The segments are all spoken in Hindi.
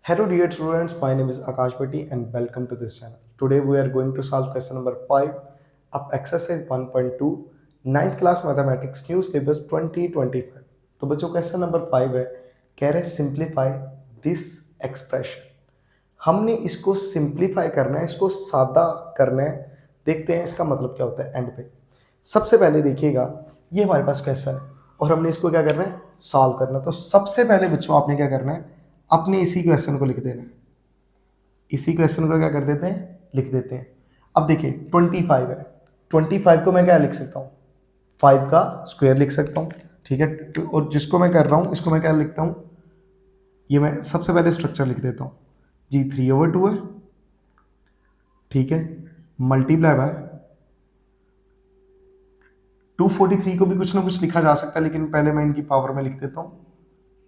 Hello dear students, my name is Akash Bhatti and welcome to this channel. Today we are going to solve question number 5 of exercise 1.2 9th class mathematics new syllabus 2025. तो बच्चों क्वेश्चन नंबर 5 है, कह रहे सिंप्लीफाई दिस एक्सप्रेशन। हमने इसको सिंप्लीफाई करना है, इसको सादा करना है। देखते हैं इसका मतलब क्या होता है एंड पे। सबसे पहले देखिएगा, ये हमारे पास क्वेश्चन है और हमने इसको क्या करना है, सॉल्व करना। तो सबसे पहले बच्चों आपने क्या करना है, अपने इसी क्वेश्चन को लिख देना है। इसी क्वेश्चन को क्या कर देते हैं, लिख देते हैं। अब देखिए 25 है, 25 को मैं क्या लिख सकता हूँ, 5 का स्क्वायर लिख सकता हूँ, ठीक है। और जिसको मैं कर रहा हूँ इसको मैं क्या लिखता हूँ, ये मैं सबसे पहले स्ट्रक्चर लिख देता हूँ जी। 3/2 है, ठीक है, मल्टीप्लाई बाय 243 को भी कुछ ना कुछ लिखा जा सकता है, लेकिन पहले मैं इनकी पावर में लिख देता हूँ,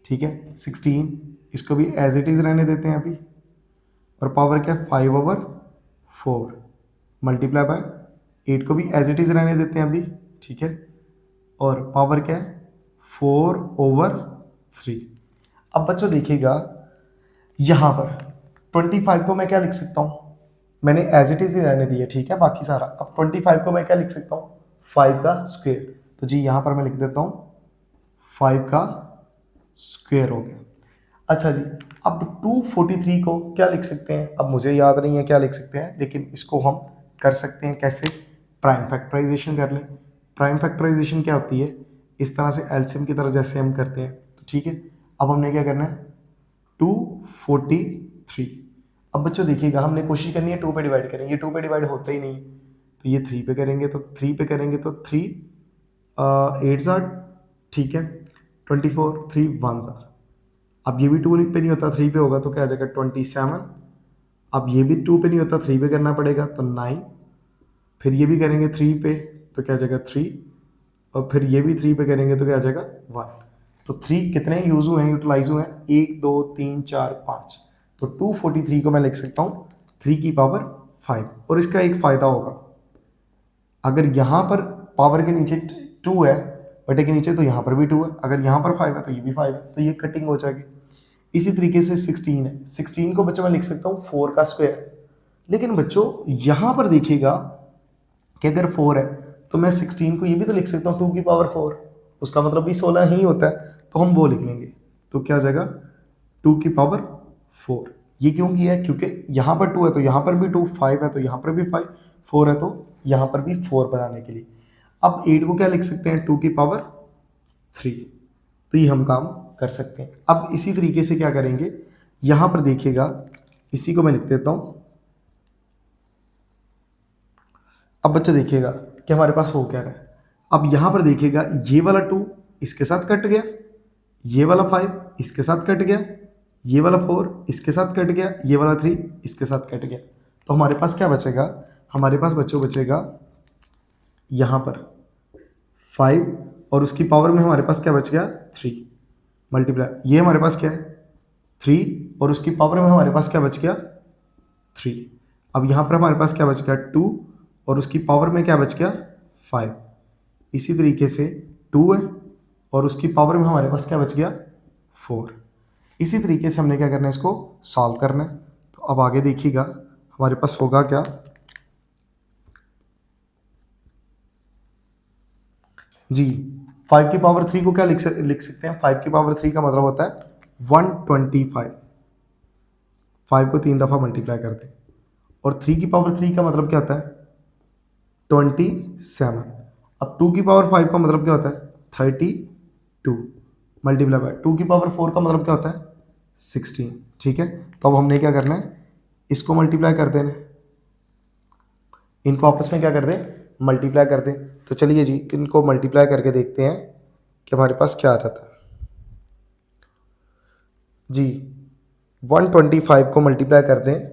ठीक है। 16 इसको भी एज इट इज रहने देते हैं अभी, और पावर क्या है 5/4 मल्टीप्लाई बाय 8 को भी एज इट इज रहने देते हैं अभी, ठीक है। और पावर क्या है 4/3। अब बच्चों देखिएगा यहां पर 25 को मैं क्या लिख सकता हूं, मैंने एज इट इज ही रहने दिया, ठीक है, बाकी सारा। अब 25 को मैं क्या लिख सकता हूं, 5 का स्क्वायर। तो जी यहां पर मैं लिख देता हूं 5 का स्क्वायर हो गया। अच्छा जी, अब 243 को क्या लिख सकते हैं, अब मुझे याद नहीं है क्या लिख सकते हैं, लेकिन इसको हम कर सकते हैं कैसे, प्राइम फैक्टराइजेशन कर लें। प्राइम फैक्टराइजेशन क्या होती है, इस तरह से एलसीएम की तरह जैसे हम करते हैं, तो ठीक है। अब हमने क्या करना है 243। अब बच्चों देखिएगा हमने कोशिश करनी है 2 पे डिवाइड करें, ये 2 पे डिवाइड होता ही नहीं है, तो ये 3 पे करेंगे, तो 3 पे करेंगे तो 3 8 जार, ठीक है, 24 3 1 जार। अब ये भी 2 पे नहीं होता, 3 पे होगा तो क्या आ जाएगा 27। अब ये भी 2 पे नहीं होता, 3 पे करना पड़ेगा तो 9। फिर ये भी करेंगे 3 पे तो क्या आ जाएगा 3, और फिर ये भी 3 पे करेंगे तो क्या आ जाएगा 1। तो 3 कितने यूज हुए हैं, यूटिलाइज हुए हैं, 1 2 3 4 5। तो 243 को मैं लिख सकता हूँ 3 की पावर 5। और इसका एक फायदा होगा, अगर यहाँ पर पावर के नीचे 2 है, बटे के नीचे, तो यहाँ पर भी 2 है, अगर यहाँ पर 5 है तो ये भी 5 है, तो ये कटिंग हो जाएगी। इसी तरीके से 16 है, 16 को बच्चों मैं लिख सकता हूँ 4 का स्क्वायर। लेकिन बच्चों यहाँ पर देखिएगा कि अगर 4 है तो मैं 16 को ये भी तो लिख सकता हूँ 2 की पावर 4, उसका मतलब भी 16 ही होता है, तो हम वो लिख लेंगे। तो क्या आ जाएगा 2 की पावर 4। ये क्यों किया है, क्योंकि यहाँ पर 2 है तो यहाँ पर भी 2, 5 है तो यहाँ पर भी 5, 4 है तो यहाँ पर भी 4 बनाने के लिए। अब 8 को क्या लिख सकते हैं 2 की पावर 3, तो ये हम काम कर सकते हैं। अब इसी तरीके से क्या करेंगे, यहां पर देखिएगा, इसी को मैं लिख देता हूं। अब बच्चे देखिएगा कि हमारे पास हो क्या रहा है। अब यहां पर देखिएगा ये वाला 2 इसके साथ कट गया, ये वाला 5 इसके साथ कट गया, ये वाला 4 इसके साथ कट गया, ये वाला 3 इसके साथ कट गया। तो हमारे पास क्या बचेगा, हमारे पास बच्चों बचेगा यहां पर 5, और उसकी पावर में हमारे पास क्या बच गया 3 मल्टीप्लाई, ये हमारे पास क्या है 3, और उसकी पावर में हमारे पास क्या बच गया 3। अब यहाँ पर हमारे पास क्या बच गया 2, और उसकी पावर में क्या बच गया 5। इसी तरीके से 2 है और उसकी पावर में हमारे पास क्या बच गया 4। इसी तरीके से हमने क्या करना है, इसको सॉल्व करना है। तो अब आगे देखिएगा हमारे पास होगा क्या, जी 5 की पावर 3 को क्या लिख सकते हैं, 5 की पावर 3 का मतलब होता है 125। 5 को 3 दफ़ा मल्टीप्लाई करते हैं, और 3 की पावर 3 का मतलब क्या होता है 27। अब 2 की पावर 5 का मतलब क्या होता है 32 मल्टीप्लाई बाय 2 की पावर 4 का मतलब क्या होता है 16, ठीक है। तो अब हमने क्या करना है, इसको मल्टीप्लाई कर देना, इनको आपस में क्या कर दें, मल्टीप्लाई कर दें। तो चलिए जी इनको मल्टीप्लाई करके देखते हैं कि हमारे पास क्या आ जाता है। जी 125 को मल्टीप्लाई कर दें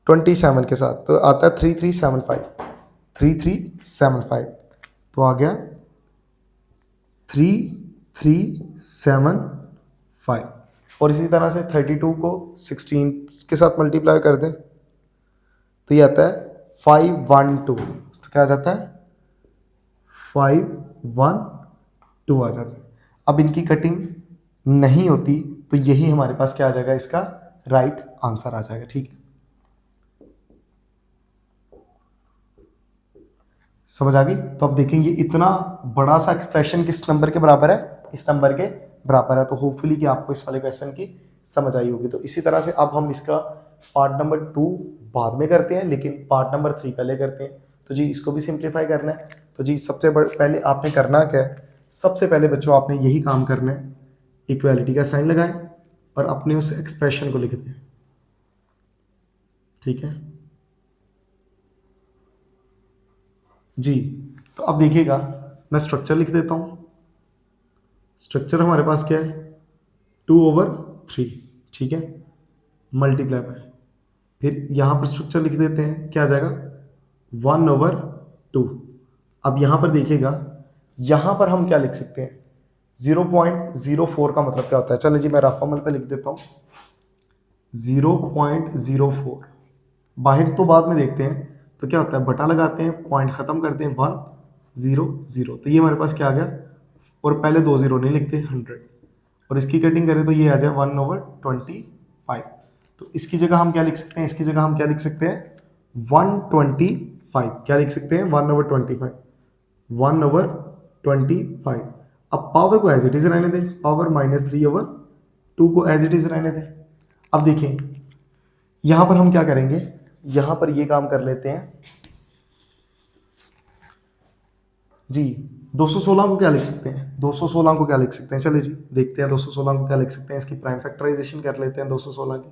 27 के साथ, तो आता है 3375, 3375। तो आ गया 3375। और इसी तरह से 32 को 16 के साथ मल्टीप्लाई कर दें तो ये आता है 512। तो क्या आ जाता है 512 आ जाता है। अब इनकी कटिंग नहीं होती तो यही हमारे पास क्या आ जाएगा, इसका राइट आंसर आ जाएगा। ठीक है, समझ आ गई। तो अब देखेंगे इतना बड़ा सा एक्सप्रेशन किस नंबर के बराबर है, इस नंबर के बराबर है। तो होपफुली कि आपको इस वाले क्वेश्चन की समझ आई होगी। तो इसी तरह से अब हम इसका पार्ट नंबर 2 बाद में करते हैं, लेकिन पार्ट नंबर 3 पहले करते हैं। तो जी इसको भी सिंप्लीफाई करना है। तो जी सबसे पहले आपने करना क्या है, सबसे पहले बच्चों आपने यही काम करना है, इक्वालिटी का साइन लगाएं और अपने उस एक्सप्रेशन को लिख दें। ठीक है जी। तो अब देखिएगा मैं स्ट्रक्चर लिख देता हूं। स्ट्रक्चर हमारे पास क्या है, 2/3। ठीक है, मल्टीप्लाई बाय, फिर यहां पर स्ट्रक्चर लिख देते हैं, क्या आ जाएगा 1/2। अब यहां पर देखिएगा, यहां पर हम क्या लिख सकते हैं, 0.04 का मतलब क्या होता है। चलिए जी मैं रफ फॉर्मूले पे लिख देता हूं 0.04। बाहर तो बाद में देखते हैं, तो क्या होता है, बटा लगाते हैं, पॉइंट खत्म करते हैं 100। तो ये हमारे पास क्या आ गया, और पहले 2 0 नहीं लिखते 100, और इसकी कटिंग करें तो ये आ जाए 1/25। तो इसकी जगह हम क्या लिख सकते हैं, इसकी जगह हम क्या लिख सकते हैं 125। क्या लिख सकते हैं 1/25, 1/25। अब पावर को एज इट इज रहने दें, पावर -3/2 को एज इट इज रहने दें। अब देखें यहां पर हम क्या करेंगे, यहां पर ये काम कर लेते हैं जी। 216 को क्या लिख सकते हैं, 216 को क्या लिख सकते हैं, चलिए जी देखते हैं 216 को क्या लिख सकते हैं। इसकी प्राइम फैक्टराइजेशन कर लेते हैं 216 की,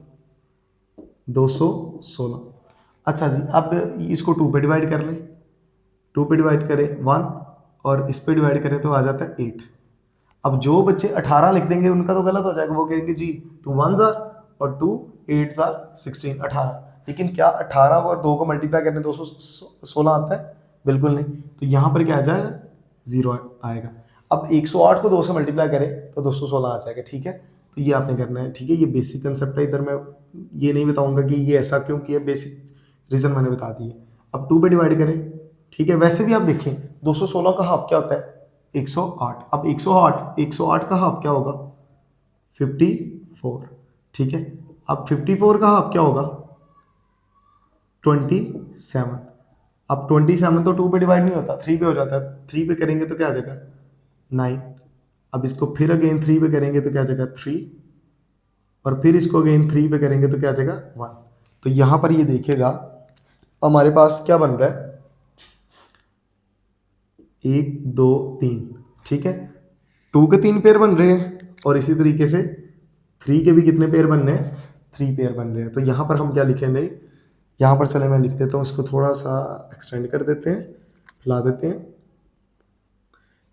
216। अच्छा जी, अब इसको 2 पे डिवाइड कर लें, 2 पे डिवाइड करें 1, और इस पे डिवाइड करें तो आ जाता है 8। अब जो बच्चे 18 लिख देंगे उनका तो गलत हो जाएगा, वो कहेंगे जी 2 1s are और 2 8s are 16, 18। लेकिन क्या 18 को और 2 को मल्टीप्लाई करने 216 आता है, बिल्कुल नहीं। तो यहाँ पर क्या आ जाएगा 0 आएगा। अब 108 को 2 से मल्टीप्लाई करें तो 216 आ जाएगा। ठीक है, तो ये आपने करना है। ठीक है, ये बेसिक कंसेप्ट है, इधर मैं ये नहीं बताऊंगा कि ये ऐसा क्यों किया, बेसिक रीजन मैंने बता दिए। अब 2 पे डिवाइड करें, ठीक है। वैसे भी आप देखें 216 का हाफ क्या होता है 108। अब 108 का हाफ क्या होगा 54। ठीक है, अब 54 का हाफ क्या होगा 27। अब 27 तो 2 पे डिवाइड नहीं होता, 3 पे हो जाता है। 3 पे करेंगे तो क्या आ जाएगा 9। अब इसको फिर अगेन 3 पे करेंगे तो क्या आ जाएगा 3, और फिर इसको अगेन 3 पे करेंगे तो क्या आ जाएगा 1। तो यहां पर ये देखिएगा हमारे पास क्या बन रहा है 1 2 3। ठीक है, 2 के 3 पेयर बन रहे हैं, और इसी तरीके से 3 के भी कितने पेयर बन रहे हैं 3 पेयर बन रहे हैं। तो यहाँ पर हम क्या लिखेंगे, यहाँ पर चले मैं लिख देता हूँ, इसको थोड़ा सा एक्सटेंड कर देते हैं, फैला देते हैं।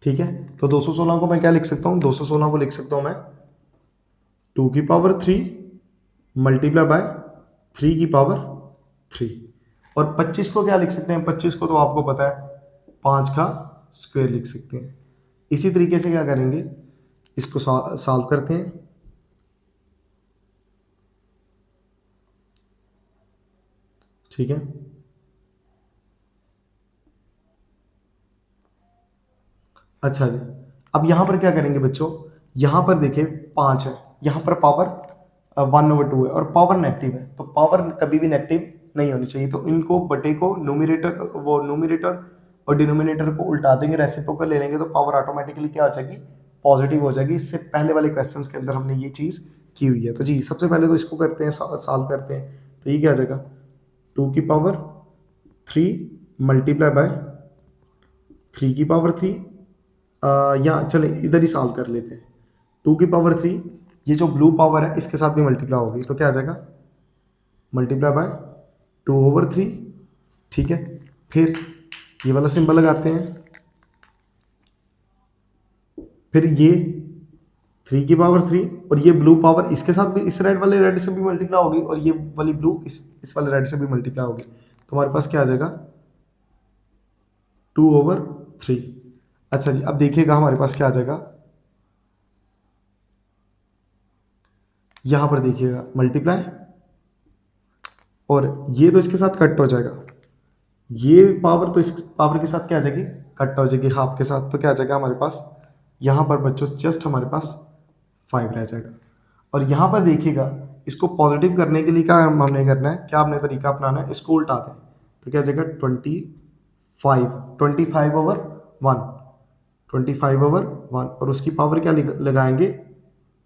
ठीक है, तो 216 को मैं क्या लिख सकता हूँ, 216 को लिख सकता हूँ मैं 2 की पावर 3 मल्टीप्लाई बाय 3 की पावर 3। और 25 को क्या लिख सकते हैं, 25 को तो आपको पता है 5 का स्क्वायर लिख सकते हैं। इसी तरीके से क्या करेंगे, इसको सॉल्व करते हैं। ठीक है, अच्छा जी। अब यहां पर क्या करेंगे बच्चों, यहां पर देखिए 5 है, यहां पर पावर 1/2 है, और पावर नेगेटिव है, तो पावर कभी भी नेगेटिव नहीं होनी चाहिए। तो इनको बटे को न्यूमिनेटर और डिनोमिनेटर को उल्टा देंगे, रेसिप्रोकल ले लेंगे, तो पावर ऑटोमेटिकली क्या हो जाएगी पॉजिटिव हो जाएगी। इससे पहले वाले क्वेश्चंस के अंदर हमने ये चीज की हुई है। तो जी सबसे पहले तो इसको करते हैं, सॉल्व करते हैं। तो ये क्या आ जाएगा 2 की पावर 3 मल्टीप्लाई बाय 3 की पावर 3, या चले इधर ही सॉल्व कर लेते हैं। 2 की पावर 3, ये जो ब्लू पावर है इसके साथ भी मल्टीप्लाई होगी, तो क्या आ जाएगा मल्टीप्लाई बाय 2/3। ठीक है, फिर ये वाला सिंबल लगाते हैं, फिर ये 3 की पावर 3, और ये ब्लू पावर इसके साथ भी, इस रेड से भी मल्टीप्लाई होगी, और ये वाली ब्लू इस वाले रेड से भी मल्टीप्लाई होगी। तो हमारे पास क्या आ जाएगा 2/3। अच्छा जी, अब देखिएगा हमारे पास क्या आ जाएगा, यहां पर देखिएगा मल्टीप्लाई, और ये तो इसके साथ कट हो जाएगा, ये पावर तो इस पावर के साथ क्या आ जाएगी कट हो जाएगी हाफ के साथ। तो क्या आ जाएगा हमारे पास, यहां पर बच्चों जस्ट हमारे पास 5 रह जाएगा। और यहां पर देखिएगा इसको पॉजिटिव करने के लिए क्या हमने करना है, क्या हमने तरीका अपनाना है, इसको उल्टा दें तो क्या जगह 25 ओवर 1, 25/1 और उसकी पावर क्या लगाएंगे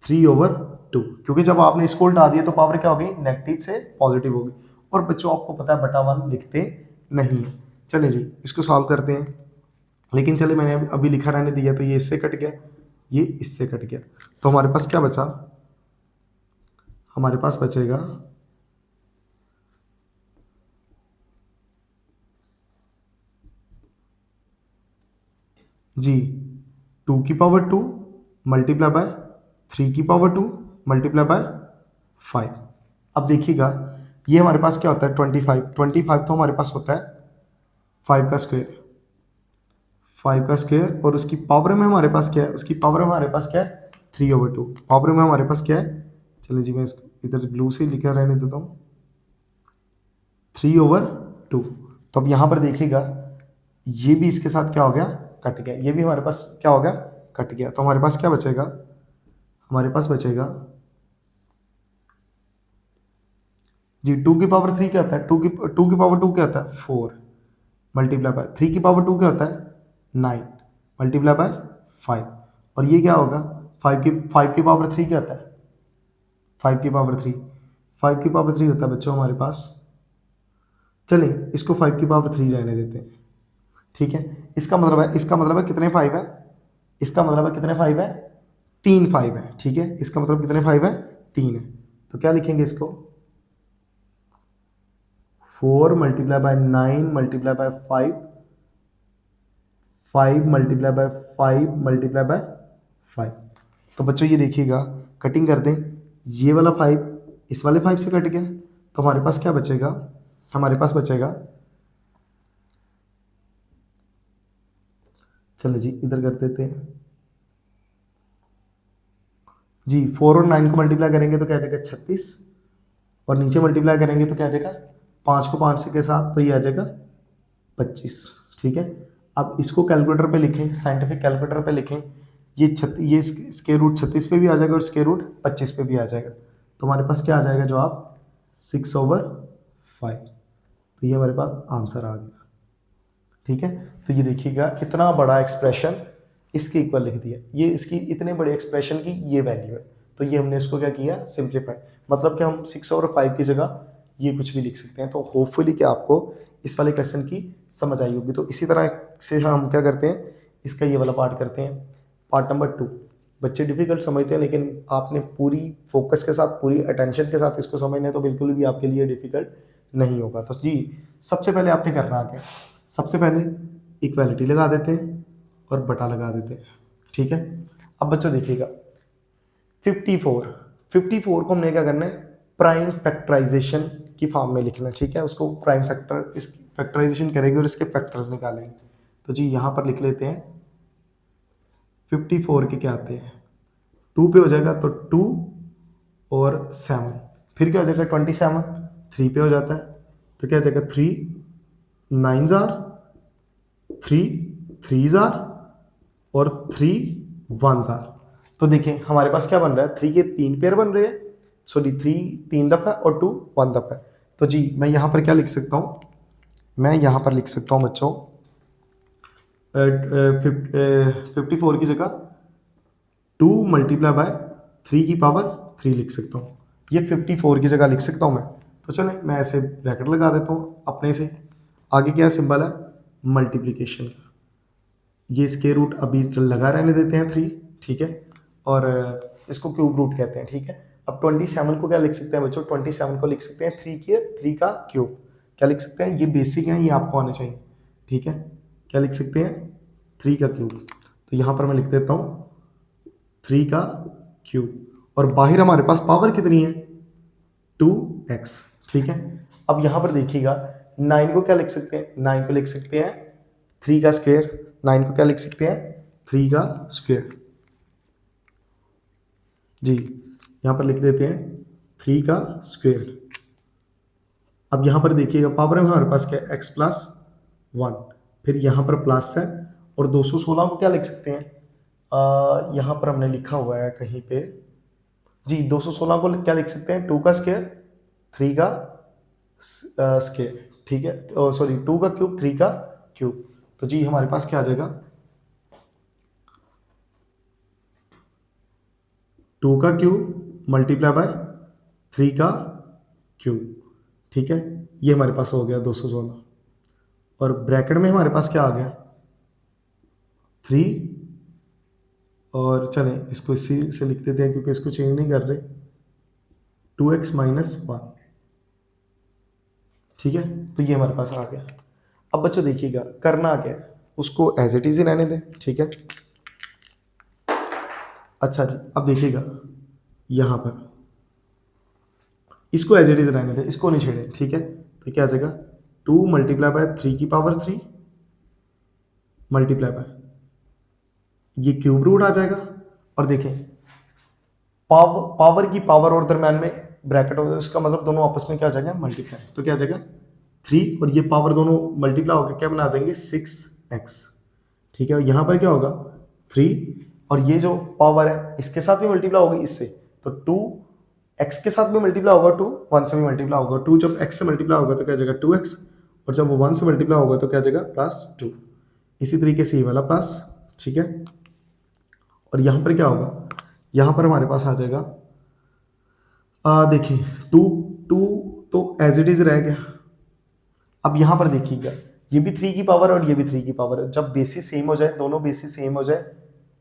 3/2, क्योंकि जब आपने इसको उल्टा दिया तो पावर क्या होगी, नेगेटिव से पॉजिटिव होगी। और बच्चों आपको पता है बटा 1 लिखते नहीं है। चलिए जी इसको सॉल्व करते हैं, लेकिन चलिए मैंने अभी लिखा रहने दिया तो ये इससे कट गया, ये इससे कट गया, तो हमारे पास क्या बचा, हमारे पास बचेगा जी 2 की पावर 2 मल्टीप्लाई बाय 3 की पावर 2 मल्टीप्लाई बाय 5। अब देखिएगा ये हमारे पास क्या होता है 25 तो हमारे पास होता है 5 का स्क्वायर, 5 का स्क्वायर और उसकी पावर में हमारे पास क्या है, उसकी पावर में हमारे पास क्या है 3/2, पावर में हमारे पास क्या है, चलिए जी मैं इसको इधर ब्लू से लिखा रहने देता हूँ 3/2। तो अब यहाँ पर देखिएगा ये भी इसके साथ क्या हो गया, कट गया, ये भी हमारे पास क्या हो गया, कट गया, तो हमारे पास क्या बचेगा, हमारे पास बचेगा जी 2 की पावर 3 क्या होता है, 2 की पावर 2 क्या होता है 4 मल्टीप्लाई बाय 3 की पावर 2 क्या होता है 9 मल्टीप्लाई बाय 5, और ये क्या होगा 5 की पावर 3 क्या होता है 5 की पावर 3, 5 की पावर 3 होता है बच्चों हमारे पास, चलिए इसको 5 की पावर 3 रहने देते हैं, ठीक है। इसका मतलब है कितने 5 है, इसका मतलब है कितने 5 है, 3 5 है, ठीक है, इसका मतलब कितने 5 है, 3 है, तो क्या लिखेंगे इसको 4 multiply by 9 multiply by 5, 5 multiply by 5 multiply by 5। तो बच्चों ये देखिएगा कटिंग कर दें, ये वाला 5 इस वाले 5 से कट गया, तो हमारे पास क्या बचेगा, हमारे पास बचेगा, चलो जी इधर कर देते हैं जी 4 और 9 को मल्टीप्लाई करेंगे तो क्या आ जाएगा 36, और नीचे मल्टीप्लाई करेंगे तो क्या आ जाएगा 5 को 5 के साथ, तो ये आ जाएगा 25, ठीक है। अब इसको कैलकुलेटर पे लिखें, साइंटिफिक कैलकुलेटर पे लिखें, ये स्क्वायर रूट 36 पे भी आ जाएगा और स्क्वायर रूट 25 पे भी आ जाएगा, तो हमारे पास क्या आ जाएगा जवाब 6/5, तो ये हमारे पास आंसर आ गया, ठीक है। तो ये देखिएगा कितना बड़ा एक्सप्रेशन इसके इक्वल लिख दिया, ये इसकी इतने बड़े एक्सप्रेशन की ये वैल्यू है, तो ये हमने इसको क्या किया सिंप्लीफाई, मतलब कि हम 6/5 की जगह ये कुछ भी लिख सकते हैं। तो होपफुली कि आपको इस वाले क्वेश्चन की समझ आई होगी। तो इसी तरह से हम क्या करते हैं, इसका ये वाला पार्ट करते हैं, पार्ट नंबर 2। बच्चे डिफिकल्ट समझते हैं, लेकिन आपने पूरी फोकस के साथ पूरी अटेंशन के साथ इसको समझना है तो बिल्कुल भी आपके लिए डिफिकल्ट नहीं होगा। तो जी सबसे पहले आपने करना क्या, सबसे पहले इक्वालिटी लगा देते हैं और बटा लगा देते हैं, ठीक है। अब बच्चों देखिएगा 54 को हमने क्या करना है प्राइम फैक्टराइजेशन की फॉर्म में लिखना है, ठीक है। उसको प्राइम फैक्टर इस फैक्टराइजेशन करेंगे और इसके फैक्टर्स निकालेंगे। तो जी यहाँ पर लिख लेते हैं 54 के क्या आते हैं 2 पे हो जाएगा तो 2 और 7, फिर क्या हो जाएगा 27 3 पे हो जाता है, तो क्या हो जाएगा 3 9 जार 3 3 जार और 3 1 जार। तो देखिए हमारे पास क्या बन रहा है 3 के 3 पेयर बन रहे हैं, सॉरी 3 3 दफ़ा और 2 1 दफ़ा। तो जी मैं यहाँ पर क्या लिख सकता हूँ, मैं यहाँ पर लिख सकता हूँ बच्चों 54 की जगह 2 मल्टीप्लाई बाय 3 की पावर 3 लिख सकता हूँ, ये 54 की जगह लिख सकता हूँ मैं। तो चलें मैं ऐसे ब्रैकेट लगा देता हूँ अपने से, आगे क्या सिंबल है मल्टीप्लिकेशन का, ये स्क्वायर रूट अभी लगा रहने देते हैं 3, ठीक है, और इसको क्यूब रूट कहते हैं, ठीक है। अब 27 को क्या लिख सकते हैं बच्चों, 27 को लिख सकते हैं 3 का क्यूब, क्या लिख सकते हैं, ये बेसिक है ये आपको आने चाहिए, ठीक है। क्या लिख सकते हैं 3 का क्यूब, तो यहाँ पर मैं लिख देता हूँ 3 का क्यूब, और बाहर हमारे पास पावर कितनी है 2x, ठीक है। अब यहाँ पर देखिएगा 9 को क्या लिख सकते हैं, 9 को लिख सकते हैं 3 का स्क्वायर, 9 को क्या लिख सकते हैं 3 का स्क्वायर, जी यहाँ पर लिख देते हैं 3 का स्क्वायर। अब यहाँ पर देखिएगा पावर में हमारे पास क्या है x+1, फिर यहाँ पर प्लस है, और 216 को क्या लिख सकते हैं यहाँ पर हमने लिखा हुआ है कहीं पे, जी 216 को क्या लिख सकते हैं, 2 का स्क्वायर 3 का स्क्वायर, ठीक है, सॉरी 2 का क्यूब 3 का क्यूब। तो जी हमारे पास क्या आ जाएगा, 2 का क्यूब मल्टीप्लाई बाय 3 का क्यूब, ठीक है, ये हमारे पास हो गया 216। और ब्रैकेट में हमारे पास क्या आ गया 3, और चलें इसको इसी से लिख देते हैं क्योंकि इसको चेंज नहीं कर रहे, 2x माइनस 1, ठीक है। तो ये हमारे पास आ गया। अब बच्चों देखिएगा करना क्या है, उसको एज इट इज ही रहने दें, ठीक है। अच्छा जी अब देखिएगा यहाँ पर इसको एज इट इज रहने दें, इसको नहीं छेड़ें, ठीक है। तो क्या आ जाएगा 2 मल्टीप्लाई बाय 3 की पावर 3 मल्टीप्लाई बाय ये क्यूब रूट आ जाएगा। और देखें पावर की पावर और दरम्यान में ब्रैकेट होगा, उसका मतलब दोनों आपस में क्या आ जाएगा मल्टीप्लाई। तो क्या आ जाएगा 3 और ये पावर दोनों मल्टीप्लाई होकर क्या बना देंगे 6x, ठीक है। और यहाँ पर क्या होगा 3 और ये जो पावर है इसके साथ भी मल्टीप्लाई होगी इससे, तो 2x के साथ भी मल्टीप्लाई होगा, 2 1 से भी मल्टीप्लाई होगा, 2 जब x से मल्टीप्लाई होगा तो क्या जाएगा 2x, और जब वो 1 से मल्टीप्लाई होगा तो क्या जाएगा +2। इसी तरीके से ये वाला प्लस, ठीक है। और यहाँ पर क्या होगा, यहाँ पर हमारे पास आ जाएगा देखिए 2 2 तो एज इट इज रह गया। अब यहाँ पर देखिएगा ये भी 3 की पावर और ये भी 3 की पावर है, जब बेसिस सेम हो जाए, दोनों बेसिस सेम हो जाए,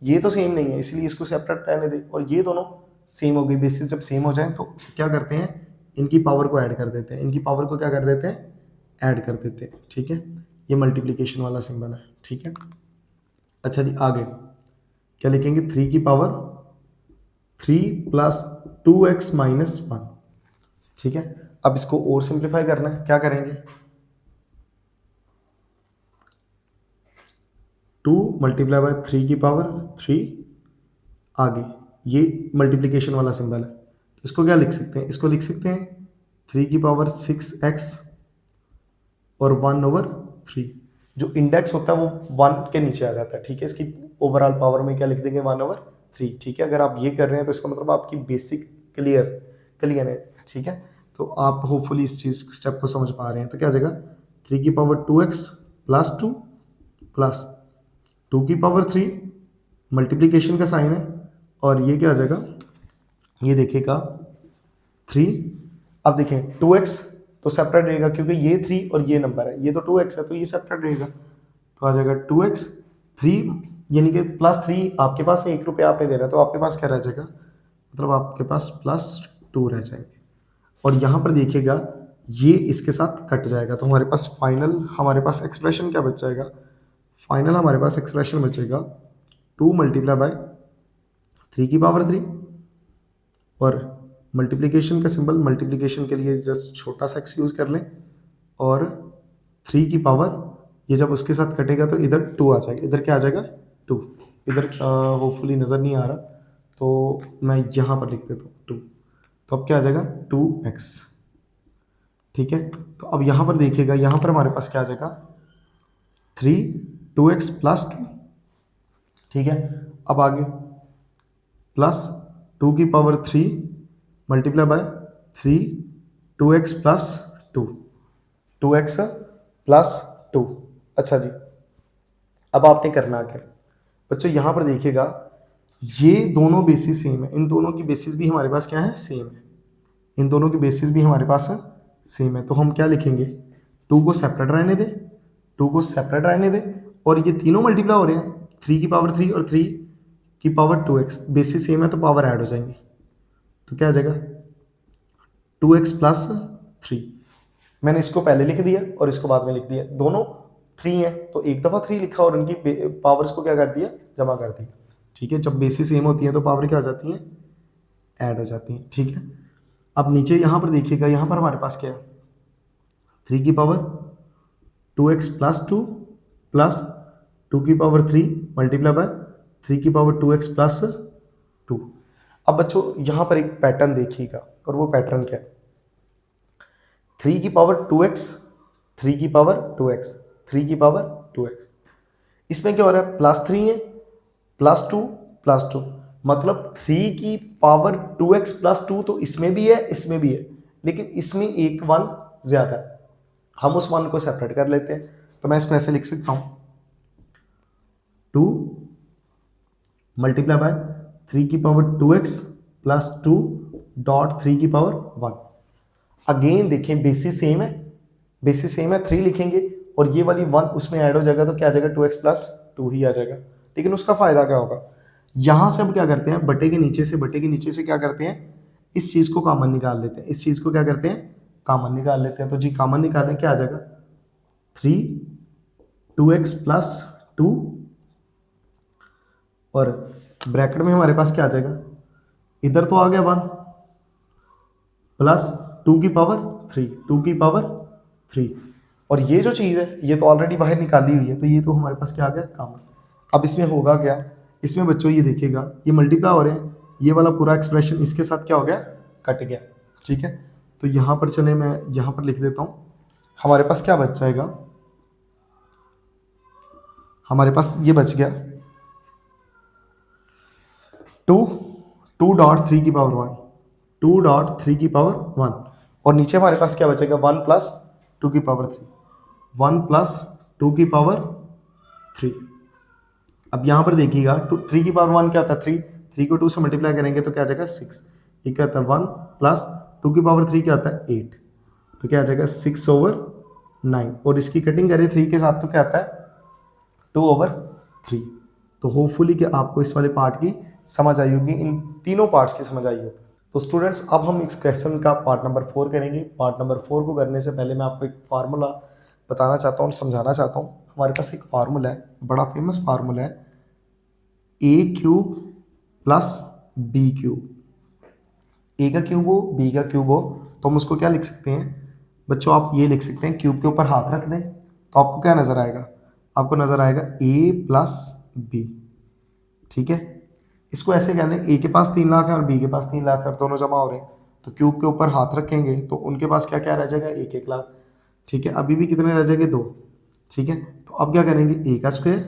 ये तो सेम नहीं है इसलिए इसको सेपरेट रहने दे, और ये दोनों सेम हो गई, बेसिस जब सेम हो जाए तो क्या करते हैं इनकी पावर को ऐड कर देते हैं, इनकी पावर को क्या कर देते हैं ऐड कर देते हैं, ठीक है। ये मल्टीप्लिकेशन वाला सिंबल है, ठीक है। अच्छा जी आगे क्या लिखेंगे 3 की पावर 3 प्लस 2x माइनस 1, ठीक है। अब इसको और सिंप्लीफाई करना है, क्या करेंगे 2 मल्टीप्लाई बाय 3 की पावर 3, आगे ये मल्टीप्लिकेशन वाला सिंबल है, तो इसको क्या लिख सकते हैं, इसको लिख सकते हैं 3 की पावर 6x और 1/3, जो इंडेक्स होता है वो 1 के नीचे आ जाता है, ठीक है। इसकी ओवरऑल पावर में क्या लिख देंगे 1/3, ठीक है। अगर आप ये कर रहे हैं तो इसका मतलब आपकी बेसिक क्लियर है, ठीक है। तो आप होपफुली इस चीज़ स्टेप को समझ पा रहे हैं। तो क्या आ जाएगा 3 की पावर 2x प्लस 2 प्लस 2 की पावर 3, मल्टीप्लिकेशन का साइन है, और ये क्या आ जाएगा ये देखिएगा 3। अब देखें 2x तो सेपरेट रहेगा क्योंकि ये 3 और ये नंबर है, ये तो 2x है तो ये सेपरेट रहेगा, तो आ जाएगा 2x 3 यानी कि +3 आपके पास 1 रुपया आपने दे रहा है तो आपके पास क्या रह जाएगा, मतलब आपके पास +2 रह जाएंगे। और यहाँ पर देखिएगा ये इसके साथ कट जाएगा, तो हमारे पास फाइनल हमारे पास एक्सप्रेशन क्या बच जाएगा, फाइनल हमारे पास एक्सप्रेशन बचेगा 2 मल्टीप्लाई बाय 3 की पावर 3, और मल्टीप्लिकेशन का सिंबल मल्टीप्लिकेशन के लिए जस्ट छोटा सा x यूज़ कर लें, और 3 की पावर ये जब उसके साथ कटेगा तो इधर 2 आ जाएगा, इधर क्या आ जाएगा 2, इधर होपफुली नज़र नहीं आ रहा तो मैं यहाँ पर लिख देता हूँ 2, तो अब क्या आ जाएगा 2x, ठीक है। तो अब यहाँ पर देखिएगा यहाँ पर हमारे पास क्या आ जाएगा 2x प्लस 2, ठीक है। अब आगे प्लस 2 की power 3 multiply by 3 2x plus 2, 2x plus 2। अच्छा जी अब आपने करना क्या बच्चों, यहाँ पर देखिएगा ये दोनों बेसिस सेम है, इन दोनों की बेसिस भी हमारे पास क्या है सेम है, इन दोनों की बेसिस भी हमारे पास सेम है, तो हम क्या लिखेंगे 2 को सेपरेट रहने दें, 2 को सेपरेट रहने दें, और ये तीनों मल्टीप्लाई हो रहे हैं 3 की पावर 3 और 3 की पावर 2x, बेसिस सेम है तो पावर ऐड हो जाएंगे, तो क्या आ जाएगा 2x प्लस 3। मैंने इसको पहले लिख दिया और इसको बाद में लिख दिया, दोनों 3 है तो एक दफ़ा 3 लिखा और उनकी पावर्स को क्या कर दिया जमा कर दिया, ठीक है। जब बेसिस सेम होती है तो पावर क्या हो जाती है ऐड हो जाती है, ठीक है। अब नीचे यहाँ पर देखिएगा यहाँ पर हमारे पास क्या है 3 की पावर 2x प्लस 2 प्लस 2 की पावर 3 मल्टीप्लाई बाय 3 की पावर 2x प्लस 2। अब बच्चों यहाँ पर एक पैटर्न देखिएगा, और वो पैटर्न क्या है 3 की पावर 2x 3 की पावर 2x 3 की पावर 2x, इसमें क्या हो रहा है +3 है +2 +2, मतलब 3 की पावर 2x प्लस 2 तो इसमें भी है, इसमें भी है, लेकिन इसमें एक 1 ज़्यादा है। हम उस 1 को सेपरेट कर लेते हैं, तो मैं इसको ऐसे लिख सकता हूँ 2 मल्टीप्लाई बाय 3 की पावर 2x प्लस 2 डॉट 3 की पावर 1। अगेन देखें बेसिस सेम है, बेसिस सेम है, 3 लिखेंगे और ये वाली 1 उसमें ऐड हो जाएगा, तो क्या आ जाएगा 2x प्लस 2 ही आ जाएगा। लेकिन उसका फायदा क्या होगा, यहां से अब क्या करते हैं, बटे के नीचे से क्या करते हैं, इस चीज को कॉमन निकाल लेते हैं, इस चीज को क्या करते हैं, कॉमन निकाल लेते हैं। तो जी कॉमन निकालें, क्या आ जाएगा 3 2x प्लस 2 और ब्रैकेट में हमारे पास क्या आ जाएगा, इधर तो आ गया 1 प्लस 2 की पावर 3, 2 की पावर 3, और ये जो चीज़ है ये तो ऑलरेडी बाहर निकाली हुई है, तो ये तो हमारे पास क्या आ गया कॉमन। अब इसमें होगा क्या, इसमें बच्चों ये देखिएगा ये मल्टीप्लाई हो रहे हैं, ये वाला पूरा एक्सप्रेशन इसके साथ क्या हो गया, कट गया। ठीक है, तो यहाँ पर चले मैं यहाँ पर लिख देता हूँ, हमारे पास क्या बच जाएगा, हमारे पास ये बच गया 2 डॉट 3 की पावर 1, 2 डॉट 3 की पावर 1, और नीचे हमारे पास क्या बचेगा 1 प्लस 2 की पावर 3, 1 प्लस 2 की पावर 3। अब यहाँ पर देखिएगा 3 की पावर 1 क्या होता है 3, 3 को 2 से मल्टीप्लाई करेंगे तो क्या आ जाएगा 6, ये क्या होता है 1 प्लस 2 की पावर 3 क्या होता है 8, तो क्या आ जाएगा 6/9, और इसकी कटिंग करें 3 के साथ तो क्या आता है 2/3। तो होपफुली कि आपको इस वाले पार्ट की समझ आई होगी, इन तीनों पार्ट्स की समझ आई होगी। तो स्टूडेंट्स अब हम इस क्वेश्चन का पार्ट नंबर 4 करेंगे। पार्ट नंबर 4 को करने से पहले मैं आपको एक फार्मूला बताना चाहता हूँ, समझाना चाहता हूँ। हमारे पास एक फार्मूला है, बड़ा फेमस फार्मूला है, a³ प्लस b³। a का क्यूब हो, b का क्यूब हो, तो हम उसको क्या लिख सकते हैं बच्चों, आप ये लिख सकते हैं, क्यूब के ऊपर हाथ रख दें तो आपको क्या नजर आएगा, आपको नजर आएगा a प्लस b। ठीक है, इसको ऐसे कह लें, a के पास 3 लाख है और b के पास 3 लाख है, दोनों जमा हो रहे हैं, तो क्यूब के ऊपर हाथ रखेंगे तो उनके पास क्या क्या रह जाएगा 1-1 लाख। ठीक है, अभी भी कितने रह जाएंगे 2। ठीक है, तो अब क्या करेंगे, a का स्क्वायर,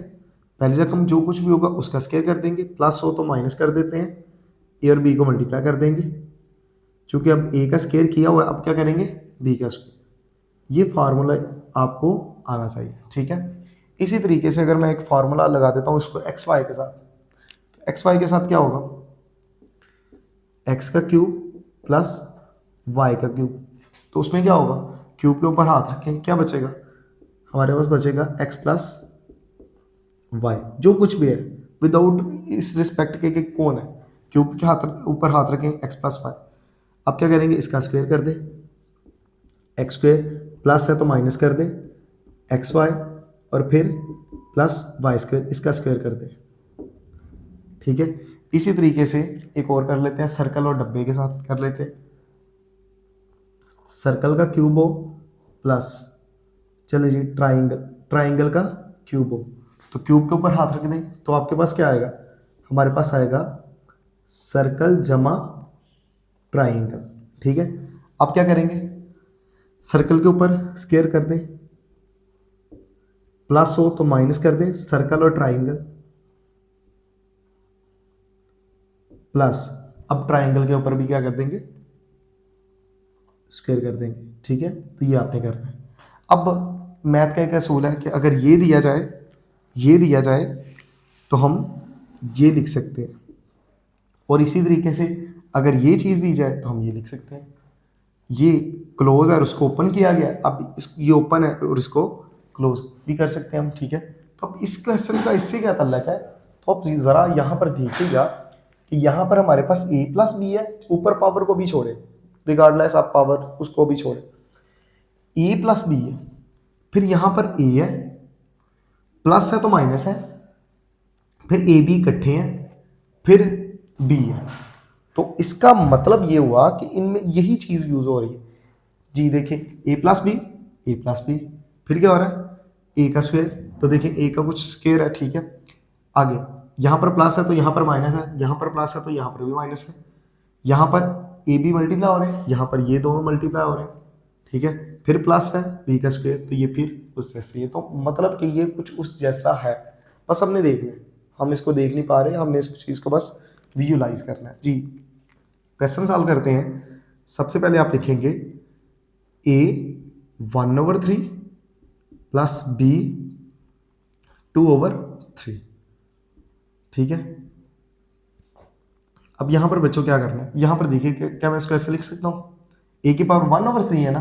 पहली रकम जो कुछ भी होगा उसका स्क्वायर कर देंगे, प्लस हो तो माइनस कर देते हैं, a और b को मल्टीप्लाई कर देंगे, चूंकि अब a का स्क्वायर किया हुआ है, अब क्या करेंगे b का स्क्वायर। ये फार्मूला आपको आना चाहिए। ठीक है, इसी तरीके से अगर मैं एक फार्मूला लगा देता हूँ इसको एक्स वाई के साथ, तो एक्स वाई के साथ क्या होगा, एक्स का क्यूब प्लस वाई का क्यूब, तो उसमें क्या होगा, क्यूब के ऊपर हाथ रखें, क्या बचेगा हमारे पास, बचेगा एक्स प्लस वाई, जो कुछ भी है विदाउट इस रिस्पेक्ट के कि कौन है, क्यूब के हाथ ऊपर हाथ रखें एक्स प्लस वाई। अब क्या करेंगे, इसका स्क्वायर कर दें, एक्स स्क्वायर प्लस है तो माइनस कर दें एक्स वाई, और फिर प्लस वाई स्क्वायर, इसका स्क्वायर कर दें। ठीक है, इसी तरीके से एक और कर लेते हैं, सर्कल और डब्बे के साथ कर लेते हैं, सर्कल का क्यूब हो प्लस चलिए जी ट्राइंगल, ट्राइंगल का क्यूब हो, तो क्यूब के ऊपर हाथ रख दें तो आपके पास क्या आएगा, हमारे पास आएगा सर्कल जमा ट्राइंगल। ठीक है, अब क्या करेंगे, सर्कल के ऊपर स्क्वायर कर दें, प्लस हो तो माइनस कर दें, सर्कल और ट्राइंगल प्लस, अब ट्राइंगल के ऊपर भी क्या कर देंगे, स्क्वायर कर देंगे। ठीक है, तो ये आपने करना है। अब मैथ का एक असूल है कि अगर ये दिया जाए, ये दिया जाए तो हम ये लिख सकते हैं, और इसी तरीके से अगर ये चीज़ दी जाए तो हम ये लिख सकते हैं। ये क्लोज है और उसको ओपन किया गया, अब ये ओपन है और इसको क्लोज भी कर सकते हैं हम। ठीक है, तो अब इस क्वेश्चन का इससे क्या ताल्लुक है, तो अब ज़रा यहाँ पर देखिएगा कि यहाँ पर हमारे पास a प्लस बी है, ऊपर पावर को भी छोड़े, रिगार्डलेस आप पावर उसको भी छोड़े, a प्लस बी है, फिर यहाँ पर a है, प्लस है तो माइनस है, फिर a b इकट्ठे हैं, फिर b है, तो इसका मतलब ये हुआ कि इनमें यही चीज़ यूज़ हो रही है जी। देखिए a प्लस बी, फिर क्या हो रहा है a का स्क्वायर, तो देखिए a का कुछ स्क्वायर है। ठीक है, आगे यहाँ पर प्लस है तो यहाँ पर माइनस है, यहाँ पर प्लस है तो यहाँ पर भी माइनस है, यहाँ पर ए बी मल्टीप्लाई हो रहे हैं, यहाँ पर ये दोनों मल्टीप्लाई हो रहे हैं। ठीक है, फिर प्लस है बी का स्क्वायर, तो ये फिर उस जैसे, ये तो मतलब कि ये कुछ उस जैसा है, बस हमने देखना है, हम इसको देख नहीं पा रहे, हमने इस चीज़ को बस विजुलाइज करना है जी। क्वेश्चन सॉल्व करते हैं। सबसे पहले आप लिखेंगे a 1/3 प्लस b 2/3, ठीक है। अब यहां पर बच्चों क्या करना है, यहां पर देखिए क्या मैं इसको ऐसे लिख सकता हूं, a की पावर 1/3 है ना,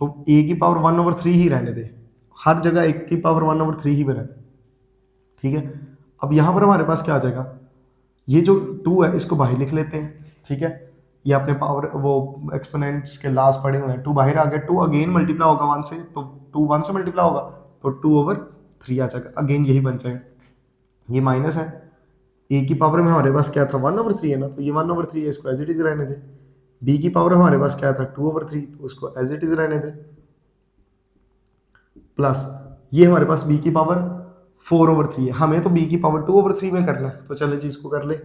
तो a की पावर 1/3 ही रहने दे, हर जगह a की पावर 1/3 ही बने, ठीक है। अब यहां पर हमारे पास क्या आ जाएगा, ये जो 2 है इसको बाहर लिख लेते हैं, ठीक है। ये अपने पावर वो एक्सपोनेंट्स के लास्ट पड़े हुए हैं, 2 बाहर आ गया, 2 अगेन मल्टीप्लाई होगा 1 से, तो 2 1 से मल्टीप्लाई होगा तो 2/3 आ जाएगा, अगेन यही बन जाएगा। ये माइनस है, ए की पावर में हमारे पास क्या था 1/3 है ना, तो ये 1/3 है, इसको एज इट इज रहने दे। बी की पावर हमारे पास क्या था 2/3, तो उसको एज इट इज रहने दे। प्लस ये हमारे पास बी की पावर 4/3 है, हमें तो बी की पावर 2/3 में करना है, तो चले जी इसको कर ले।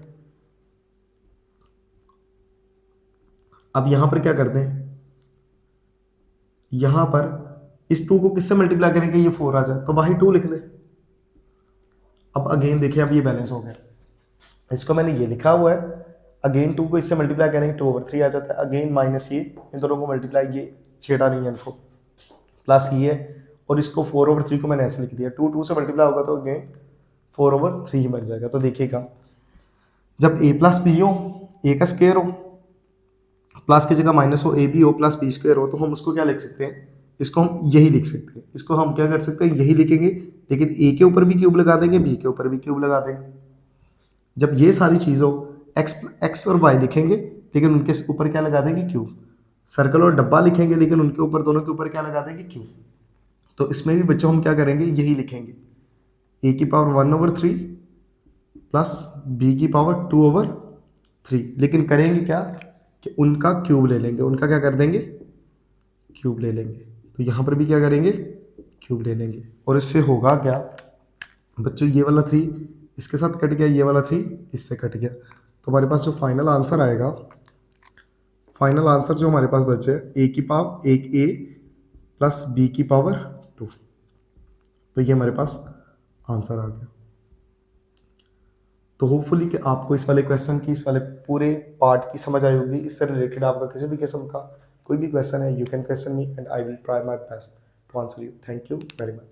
अब यहां पर क्या करते हैं, यहां पर इस 2 को किससे मल्टीप्लाई करेंगे, ये 4 आ जाए तो वही 2 लिख दे। अब अगेन देखिए, अब ये बैलेंस हो गया, इसको मैंने ये लिखा हुआ है, अगेन 2 को इससे मल्टीप्लाई करेंगे 2/3 आ जाता है, अगेन माइनस ये, इन दोनों को मल्टीप्लाई, ये छेड़ा नहीं है इनको, प्लस ये, और इसको 4/3 को मैंने ऐसे लिख दिया, 2 2 से मल्टीप्लाई होगा तो अगेन 4/3 ही बन जाएगा। तो देखिएगा, जब a प्लस बी हो, a का स्क्वायर हो, प्लस की जगह माइनस हो, ए बी हो प्लस बी स्क्वायर हो, तो हम उसको क्या लिख सकते हैं, इसको हम यही लिख सकते हैं, इसको हम क्या कर सकते हैं, यही लिखेंगे, लेकिन a के ऊपर भी क्यूब लगा देंगे, b के ऊपर भी क्यूब लगा देंगे। जब ये सारी चीज़ हो, x और y लिखेंगे, लेकिन उनके ऊपर क्या लगा देंगे, क्यूब। सर्कल और डब्बा लिखेंगे, लेकिन उनके ऊपर, दोनों के ऊपर क्या लगा देंगे, क्यूब। तो इसमें भी बच्चों हम क्या करेंगे, यही लिखेंगे, a की पावर 1/3 प्लस b की पावर 2/3, लेकिन करेंगे क्या कि उनका क्यूब ले लेंगे, उनका क्या कर देंगे, क्यूब ले लेंगे। तो यहाँ पर भी क्या करेंगे, क्यूब ले लेंगे, और इससे होगा क्या बच्चों, ये वाला 3 इसके साथ कट गया, ये वाला 3 इससे कट गया, तो हमारे पास जो फाइनल आंसर आएगा, फाइनल आंसर जो हमारे पास बचे, a की पावर 1a प्लस b की पावर 2, तो ये हमारे पास आंसर आ गया। तो होपफुली कि आपको इस वाले क्वेश्चन की, इस वाले पूरे पार्ट की समझ आई होगी। इससे रिलेटेड आपका किसी भी किस्म का कोई भी क्वेश्चन है, you can question me and I will try my best to answer you. Thank you very much.